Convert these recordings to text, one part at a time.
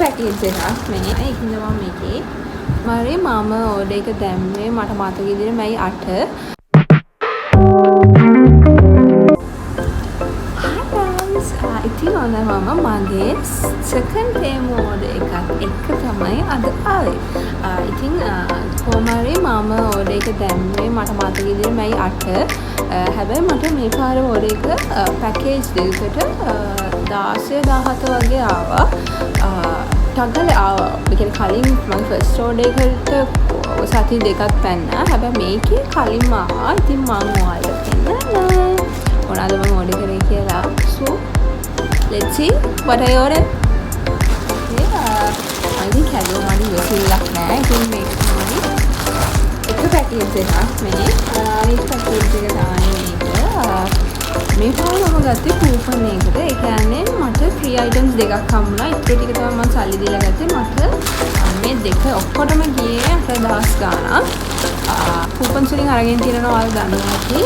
Package එකක් මේ. ඒකින්ද මම මේකේ මරේ මම ඕඩර් එක දැම්මේ මට මතක විදිහට මැයි 8. ඉතින් ඔන්න මම මගේ සෙකන්ඩ් ටර්ම් ඕඩර් එකත් එක්ක තමයි අද ආවේ. ඉතින් කොහොම හරි මම ඕඩර් එක දැම්මේ මට මතක විදිහට මැයි 8. හැබැයි මට මේ පාර ඕඩර් එක පැකේජ් දෙකකට 16 17 වගේ ආවා. ටග්ගල ආවා. ඒ කියන්නේ කලින් මම ෆස්ට් ඕඩර් එකට සති දෙකක් පැන්නා. හැබැයි මේකේ කලින්ම ආවා. ඉතින් මම ඔයාලට පෙන්නන්නම් මොනවද මම ඕඩර් කරේ කියලා. So let's see what I ordered. I think hello money ඉවසිල්ලක් නෑ. ඉතින් මේක තමයි එක පැකේජ් එකක් මේ. අනිත් පැකේජ් එක තමයි මේක. මේ පාර මම ගත්තේ කූපන් එකකට. ඒ කියන්නේ මට ෆ්‍රී අයිටම්ස් දෙකක් හම්බුණා. ඒක ටික තමයි මම සල්ලි දීලා ගත්තේ. මට මේ දෙක ඔක්කොටම ගියේ 8000 ගාණක්. කූපන්ස් වලින් අරගෙන තියෙනවා ඔයාලා දන්නවා ඇති.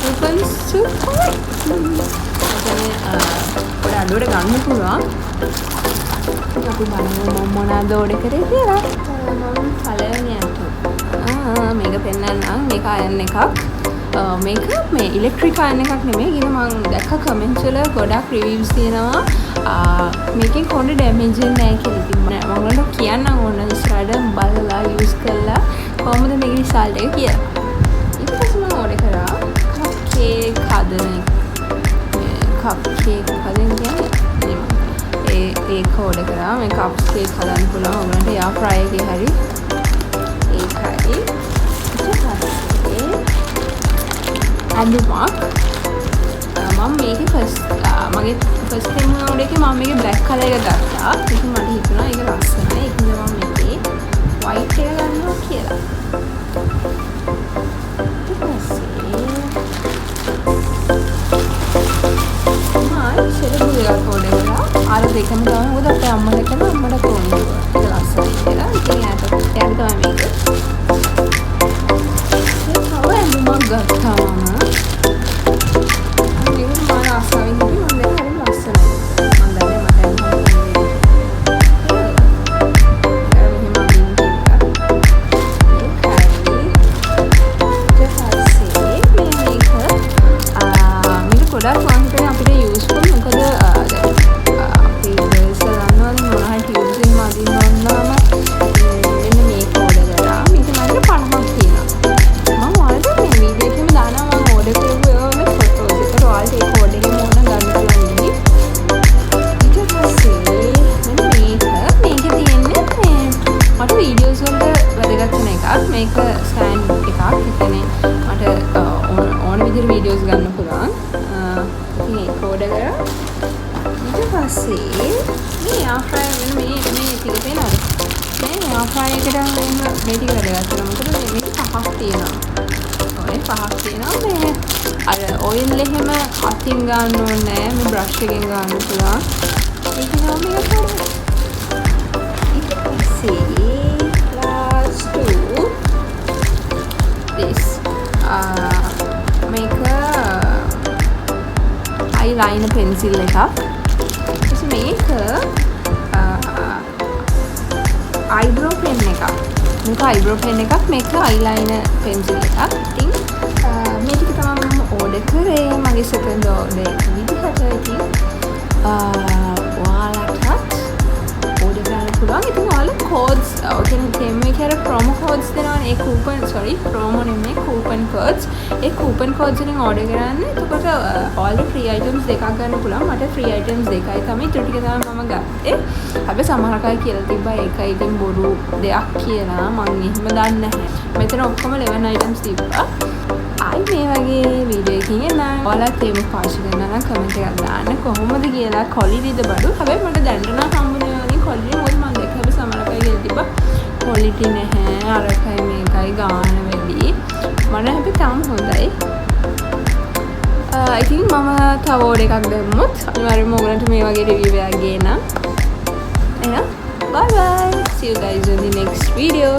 කූපන්ස් පොඩ අඩුවට ගන්න පුළුවන්. අපි බලමු මම මොනවද ඕඩර් කරේ කියලා. මම පළවෙනියට මේක පෙන්නන්නම්. මේක අයන් එකක්. මේක මේ ඉලෙක්ට්‍රික් අයන් එකක් නෙමෙයි. ඊට මම දැක්ක කමෙන්ට්ස් වල ගොඩක් රිවිව්ස් තියෙනවා. මේකෙන් කොහොමද ඩැමේජ් වෙන්නේ නැහැ කියලා. ඉතින් මම ඔයාලට කියන්නම් ඕන ඉස්සරහට බලලා යූස් කරලා කොහොමද මේකේ රිසල්ට් එක කියලා. ඊට පස්සේ මම ඕඩර් කරා කප් කේක් හදන එක. කප් කේක් හදන කියන්නේ ඒක ඕඩර් කරා. මේ කප් කේක් හදන්න පුළුවන් ඔයගලන්ට එයා ෆ්‍රයි එකේ හරි ඒකයි. ඊට පස්සේ ඇඳුමක් මම මේකේ මගේ ෆස්ට් ටයිම් ඕඩර් එකේ මම මේකේ බ්ලැක් කලර් එක ගත්තා. ඒක මට හිතුණා ඒක ලස්සනයි. ඒකද මම මේකේ වයිට් එක ගන්නවා කියලා. ඊට පස්සේ සෙරබු එකක් ඕඩර් කරා. අර දෙකම තමයි මොකද අපේ අම්මලා කරන අම්මට තෝරනවා. ඒක ලස්සනයි කියලා. ඉතින් එයාට තමයි මේක. ඒ තව ඇඳුමක් ගත්තා මම. මේක මම ආසාවෙන් හිටියේ මම දැන් හරි ලස්සනයි. මම දන්නේ මට ඇඳුමක් ගොඩක් වන්ට අපිට යූස්ෆුල්. මොකද අපි ගර්ල්ස්ලා දන්නවනේ මොන හරි ටියුෂන් වදින්න ඕනම මෙන්න මේක ඕඩර් කරා. මේක මට 50ක් තියෙනවා. මම ඔයාලට මේ වීඩියෝ එකේම දානවා මම ඕඩර් කරපු ඒවා ෆොටෝස්. ඒකට ඔයාලට ඒක ඕඩර් එකේ මොන ගන්න පුළුවන්. ඊට පස්සේ මෙන්න මේකේ තියෙන්නේ මට වීඩියෝස් වලට වැදගත් වෙන එකක්. මේක ස්ටෑන්ඩ් එකක්. ඒ කියන්නේ මට ඕන විදිහට වීඩියෝස් ගන්න පුළුවන්. මේක ඕඩර් කරා. ඊට පස්සේ මේ එයා ෆ්‍රයි වෙන මේ ටික පේනවද? මේ එයා ෆ්‍රයි එකට වෙන මේ ටික වැදගත් වෙනවා. මොකද මේක පහක් තියෙනවා. ඔය පහක් තියෙනවා. මේ අර ඔයිල් එහෙම අතින් ගන්න ඕනේ නැහැ. මේ බ්‍රෂ් එකෙන් ගන්න පුළුවන්. ඒක තමයි මේක කරන්නේ. ඊට පස්සේ last two this මේක eyeliner pencil එකක්. ඊට මේක eyebrow pen එකක්. මේක eyebrow pen එකක්. මේක eyeliner pencil එකක්. ඉතින් මේ ටික තමයි මම ඕඩර් කරේ. මගේ සෙකන්ඩ් ඕඩර් එක විදිහට. ඉතින් ඔයාලටත් ඕඩර් කරන්න පුළුවන්. ඉතින් ඔයාලා codes මේකේ promo codes දෙනවනේ. ඒ promo නෙමෙයි coupon codes. ඒ coupon codes වලින් ඕඩර් කරන්න. එතකොට ඔයාලා free items දෙකක් ගන්න පුළුවන්. මට free items දෙකයි තමයි. ඊට ටික තමයි මම ගත්තේ. හැබැයි සමහර අය කියලා තිබ්බා ඒකයි ඉතින් බොරු දෙයක් කියලා. මම එහෙම දන්නේ නැහැ. මෙතන ඔක්කොම 11 items තිබ්බා. ආයි මේ වගේ වීඩියෝ එකකින් එන්න. ඔයාලත් එහෙම පාවිච්චි කරනවා නම් කමෙන්ට් එකක් දාන්න. කොහොමද කියලා quality ද බඩු. හැබැයි මට දැනට නම් හම්බුනේ වගේ quality මොකද මම දැක්ක හැබැයි සමහර අය කියලා තිබ්බා quality නැහැ. අරකයි මේකයි ගාන වැඩි. මට හැබැයි තාම හොඳයි. ඉතින් මම තව ඕඩර් එකක් දැම්මොත් අනිවාර්යයෙන්ම ඔයගලන්ට මේ වගේ රිවිව් එකක් ගේන්න. එහෙනම් bye bye. See you guys in the next video.